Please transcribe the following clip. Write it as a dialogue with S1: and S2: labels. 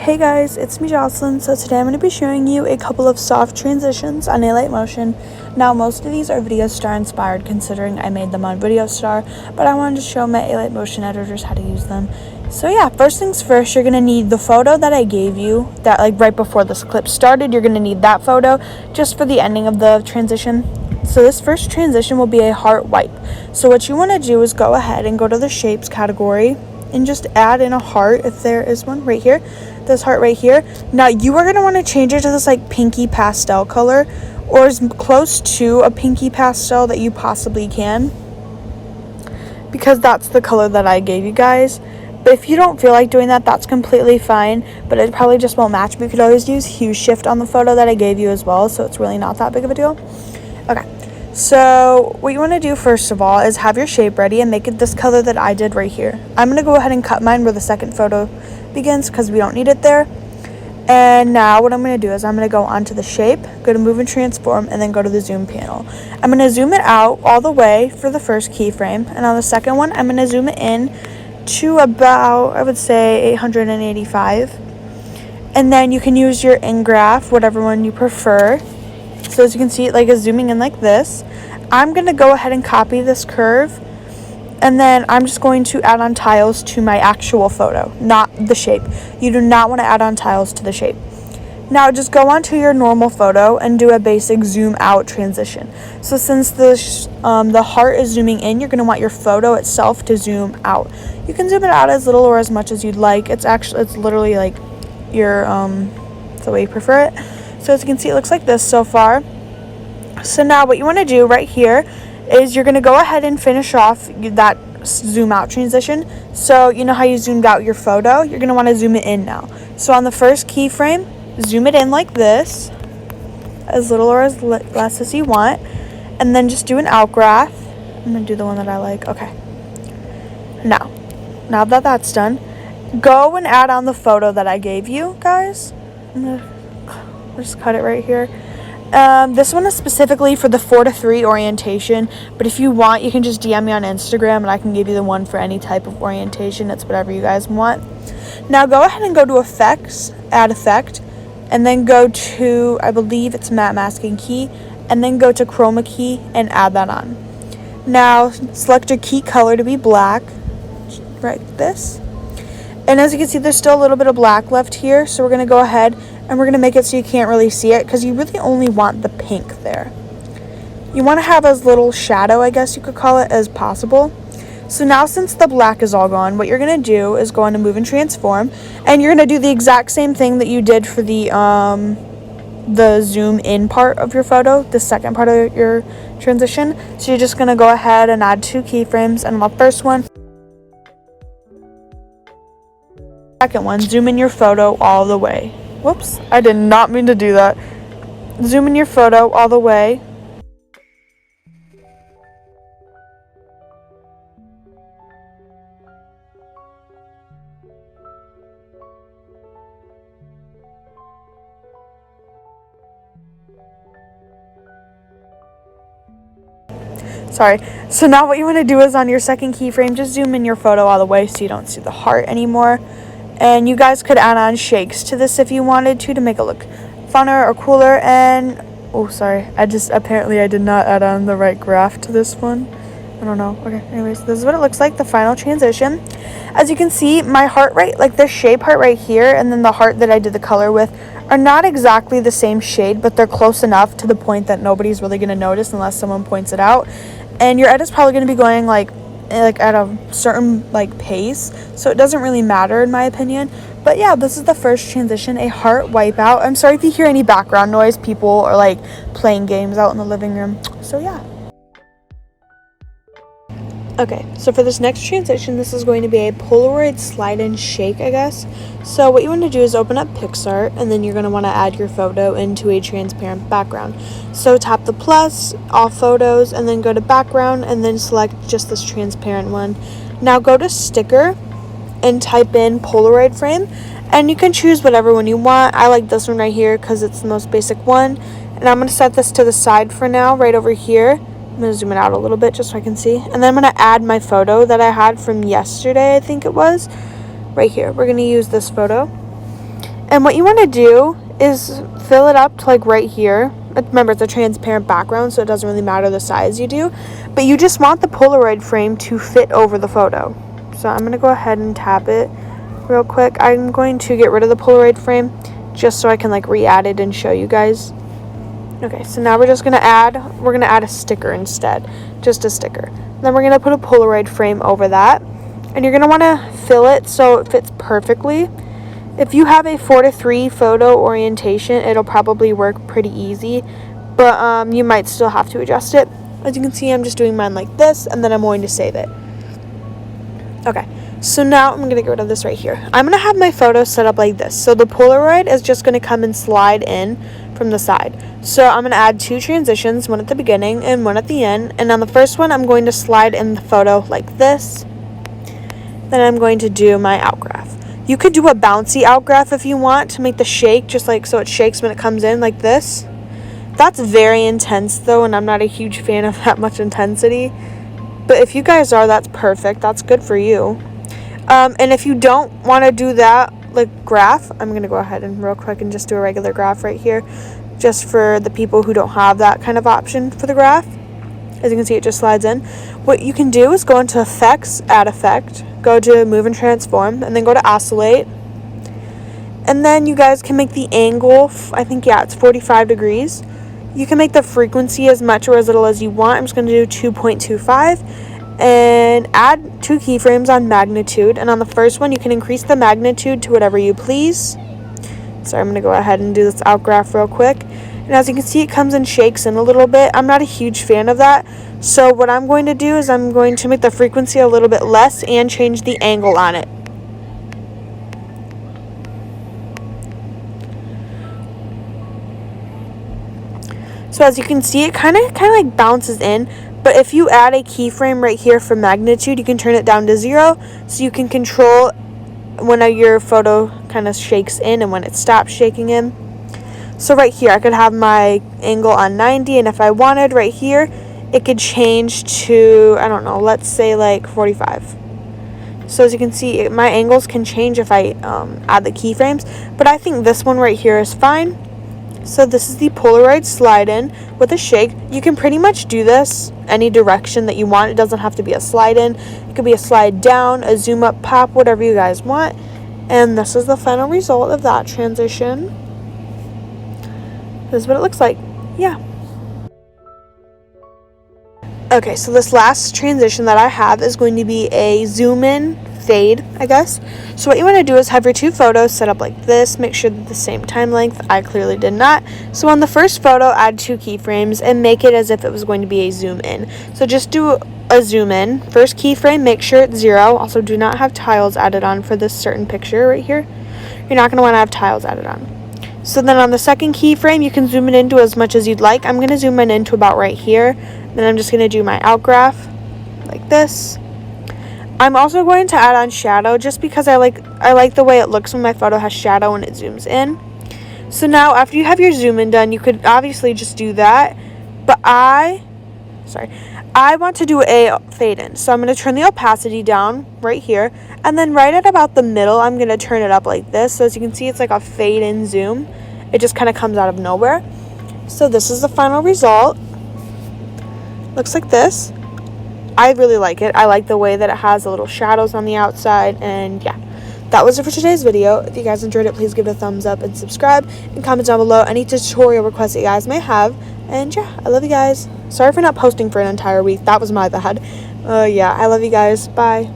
S1: Hey guys, it's me Jocelyn. So today I'm going to be showing you a couple of soft transitions on Alight Motion. Now most of these are Video Star inspired considering I made them on Video Star, but I wanted to show my Alight Motion editors how to use them. So yeah, first things first, you're going to need the photo that I gave you, that like right before this clip started. You're going to need that photo just for the ending of the transition. So this first transition will be a heart wipe. So what you want to do is go ahead and go to the shapes category and just add in a heart if there is one right here, this heart right here. Now you are going to want to change it to this like pinky pastel color, or as close to a pinky pastel that you possibly can, because that's the color that I gave you guys. But if you don't feel like doing that, that's completely fine, but it probably just won't match. We could always use hue shift on the photo that I gave you as well, so it's really not that big of a deal. Okay, so what you want to do first of all is have your shape ready and make it this color that I did right here. I'm going to go ahead and cut mine where the second photo begins because we don't need it there. And now what I'm going to do is I'm going to go onto the shape, go to move and transform, and then go to the zoom panel. I'm going to zoom it out all the way for the first keyframe, and on the second one I'm going to zoom it in to about, I would say, 885. And then you can use your in-graph, whatever one you prefer. So as you can see, it like is zooming in like this. I'm going to go ahead and copy this curve, and then I'm just going to add on tiles to my actual photo, not the shape. You do not want to add on tiles to the shape. Now just go onto your normal photo and do a basic zoom out transition. So since the heart is zooming in, you're going to want your photo itself to zoom out. You can zoom it out as little or as much as you'd like. It's literally like your the way you prefer it. So as you can see, it looks like this so far. So now what you want to do right here is you're going to go ahead and finish off that zoom out transition. So you know how you zoomed out your photo? You're going to want to zoom it in now. So on the first keyframe, zoom it in like this, as little or as less as you want, and then just do an outgraph. I'm going to do the one that I like. Okay. Now that that's done, go and add on the photo that I gave you guys. I'm going to just cut it right here. This one is specifically for the 4-3 orientation, but if you want, you can just DM me on Instagram and I can give you the one for any type of orientation. It's whatever you guys want. Now go ahead and go to effects, add effect, and then go to, I believe it's matte masking key, and then go to chroma key and add that on. Now select your key color to be black, right, this. And as you can see, there's still a little bit of black left here, so we're going to go ahead and we're going to make it so you can't really see it, because you really only want the pink there. You want to have as little shadow, I guess you could call it, as possible. So now since the black is all gone, what you're going to do is go on to move and transform, and you're going to do the exact same thing that you did for the zoom in part of your photo, the second part of your transition. So you're just going to go ahead and add 2 keyframes, and on the first one, second one, zoom in your photo all the way. Whoops, I did not mean to do that. Zoom in your photo all the way. Sorry. So now what you want to do is on your second keyframe, just zoom in your photo all the way so you don't see the heart anymore. And you guys could add on shakes to this if you wanted to make it look funner or cooler. And oh, sorry, apparently I did not add on the right graph to this one. I don't know. Okay, anyways, this is what it looks like, the final transition. As you can see, my heart right, like this shape heart right here, and then the heart that I did the color with, are not exactly the same shade, but they're close enough to the point that nobody's really going to notice unless someone points it out. And your edit's probably going to be going like at a certain like pace, so it doesn't really matter in my opinion. But yeah, this is the first transition, a heart wipeout. I'm sorry if you hear any background noise. People are like playing games out in the living room, so yeah. Okay, so for this next transition, this is going to be a Polaroid slide and shake, I guess. So what you want to do is open up PixArt, and then you're going to want to add your photo into a transparent background. So tap the plus, all photos, and then go to background, and then select just this transparent one. Now go to sticker and type in Polaroid frame, and you can choose whatever one you want. I like this one right here because it's the most basic one, and I'm going to set this to the side for now, right over here. I'm going to zoom it out a little bit just so I can see. And then I'm going to add my photo that I had from yesterday, I think it was. Right here. We're going to use this photo. And what you want to do is fill it up to like right here. Remember, it's a transparent background, so it doesn't really matter the size you do. But you just want the Polaroid frame to fit over the photo. So I'm going to go ahead and tap it real quick. I'm going to get rid of the Polaroid frame just so I can like re-add it and show you guys. Okay, so now we're going to add a sticker instead. Just a sticker. Then we're going to put a Polaroid frame over that. And you're going to want to fill it so it fits perfectly. If you have a 4:3 photo orientation, it'll probably work pretty easy, but you might still have to adjust it. As you can see, I'm just doing mine like this, and then I'm going to save it. Okay, so now I'm going to get rid of this right here. I'm going to have my photo set up like this. So the Polaroid is just going to come and slide in from the side. So I'm going to add 2 transitions, one at the beginning and one at the end. And on the first one, I'm going to slide in the photo like this. Then I'm going to do my outgraph. You could do a bouncy outgraph if you want to make the shake, just like so it shakes when it comes in like this. That's very intense though, and I'm not a huge fan of that much intensity. But if you guys are, that's perfect. That's good for you. And if you don't want to do that like graph, I'm going to go ahead and real quick and just do a regular graph right here, just for the people who don't have that kind of option for the graph. As you can see, it just slides in. What you can do is go into Effects, Add Effect, go to Move and Transform, and then go to Oscillate. And then you guys can make the angle, I think, yeah, it's 45 degrees. You can make the frequency as much or as little as you want. I'm just going to do 2.25 and add 2 keyframes on magnitude. And on the first one, you can increase the magnitude to whatever you please. So I'm going to go ahead and do this outgraph real quick. And as you can see, it comes and shakes in a little bit. I'm not a huge fan of that. So what I'm going to do is I'm going to make the frequency a little bit less and change the angle on it. So as you can see, it kind of like bounces in. But if you add a keyframe right here for magnitude, you can turn it down to 0. So you can control when your photo kind of shakes in and when it stops shaking in. So right here, I could have my angle on 90, and if I wanted right here, it could change to, I don't know, let's say like 45. So as you can see, my angles can change if I add the keyframes, but I think this one right here is fine. So this is the Polaroid slide in with a shake. You can pretty much do this any direction that you want. It doesn't have to be a slide in. It could be a slide down, a zoom up, pop, whatever you guys want. And this is the final result of that transition. This is what it looks like. Yeah. Okay, so this last transition that I have is going to be a zoom in fade, I guess. So what you want to do is have your 2 photos set up like this. Make sure they're the same time length. I clearly did not. So on the first photo, add 2 keyframes and make it as if it was going to be a zoom in. So just do a zoom in. First keyframe, make sure it's 0. Also, do not have tiles added on for this certain picture right here. You're not going to want to have tiles added on. So then on the second keyframe, you can zoom it into as much as you'd like. I'm going to zoom it into about right here. Then I'm just going to do my outgraph like this. I'm also going to add on shadow just because I like the way it looks when my photo has shadow and it zooms in. So now after you have your zoom in done, you could obviously just do that. But I want to do a fade in. So I'm going to turn the opacity down right here. And then right at about the middle, I'm going to turn it up like this. So as you can see, it's like a fade in zoom. It just kind of comes out of nowhere. So this is the final result. Looks like this. I really like it. I like the way that it has the little shadows on the outside. And yeah, that was it for today's video. If you guys enjoyed it, please give it a thumbs up and subscribe. And comment down below any tutorial requests that you guys may have. And yeah, I love you guys. Sorry for not posting for an entire week. That was my bad. Yeah, I love you guys. Bye.